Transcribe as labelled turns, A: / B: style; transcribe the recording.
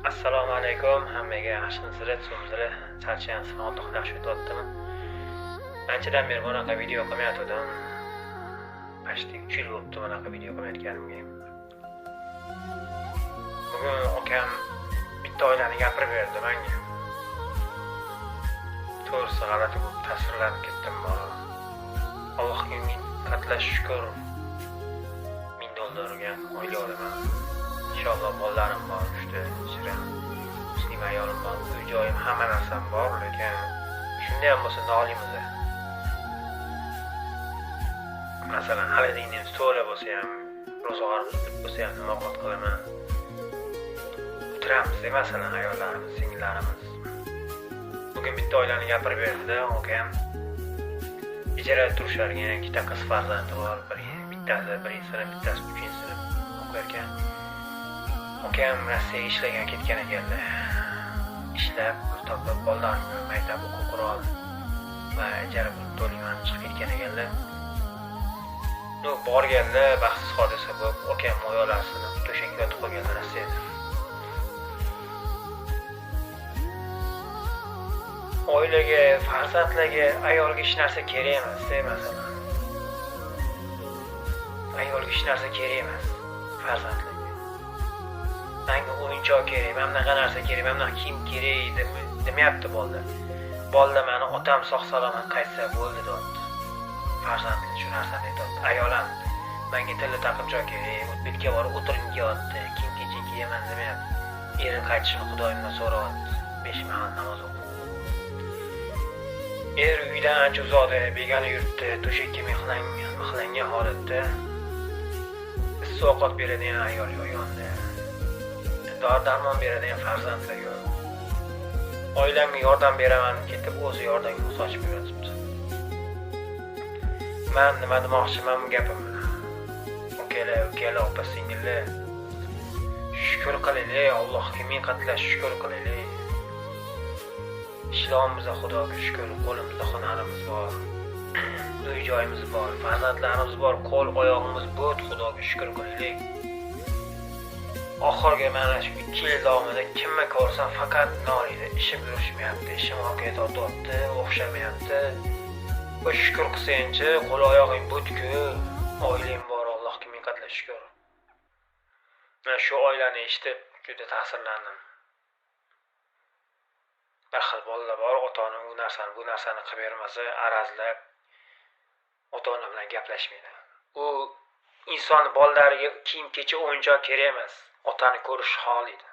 A: Assalomu alaykum. Hammaga yaxshimisizlar, so'zlar charchagansiz, Alloh yaxshi o'tyaptimi? Anchadan beri bunaqa video qilmayotgandim. Почти 3 yil bo'libdi bunaqa video qilmayotganimga. Bugun akam bitta oilani gapirib berdi menga. To'g'risi g'alati bo'lib ta'sirlanib ketdim bora. Allohga ming qatla shukr. $1000 oila olaman. İnşallah bolalarim bor, işte shirin, muslim ayolim bor, uy joyim, hamma narsam bor, lekin shunday ham bo'lsa nolimiz. Masalan, hali dinimiz to'g'ri bo'lsa ham, ro'zg'orimiz bo'lsa ham nima ovqat qilaman. O'tiramiz, masalan, ayollarimiz, singillarimiz. Bugun bitta oilani gapirib berdi-da, akam ijarada turisharkan, ikkita qiz farzandi bor, bittasi 1-sinf, bittasi 3-sinf o'qirkan. Akam Rossiyaga ishlagan ketgan ekanlar. Ishlab, pul topib, bolalarini maktab o'qib qurol va ijara pul to'layman chiqib ketgan ekanlar. Borganlar, baxtsiz hodisa bo'lib, akam oyoqlarini to'shakka yotib qolganlar Rossiyada. Oilaga, farzandlarga, ayolga hech narsa kerak emas, masalan. Ayolga hech narsa kerak emas, farzandlarga. Menga o'yinchoq kerak, menga narsa kerak, menga kiyim kerak demayapti bolalar. Bolalar meni otam sog' salomat qaytsa bo'ldi deyapti. Farzandlar shu narsani aytadi. Ayolam menga tilla taqinchoq kerak, o'tbetga borib o'tiring deyapti, kiyim-kechak kiyaman demayapti. Eri qaytishini Xudoyimdan so'rayapti. 5 mahal namoz o'qib. Er uydan ancha uzoqda, begona yurtda, to'shakka mixlangan holatda issiq ovqat beradigan ayol yonida. Dori-darmon beradigan farzandlar yo'q. Oilamga yordam beraman ketib, o'zi yordamga muhtoj bo'lib yotibdi. Men nima demoqchiman bu gapim bilan? Ukalar, opa-singillar, shukr qilaylik, Allohga ming qatla shukr qilaylik. Islomimizga Xudoga shukr, qo'limizda hunarimiz bor, uy joyimiz bor, farzandlarimiz bor, qo'l oyog'imiz bo't, Xudoga shukr qilaylik. Oxirgi mana shu 2 yil davomida kimni ko'rsam faqat noliydi, ishim yurishmayapti, ishim orqaga tortyapti, o'xshamayapti. Bu shukr qilsangchi, qo'l oyog'ing bo'tku, oilang bor, Allohga ming qatla shukr. Men shu oilani eshitib juda ta'sirlandim. Bir xil bolalar bor, ota-ona bu narsani qilib bermasa, arazlab ota-ona bilan gaplashmaydi. U inson bolalariga kiyim-kechak o'yinchoq kerak emas. Otani ko'rish xohlaydi.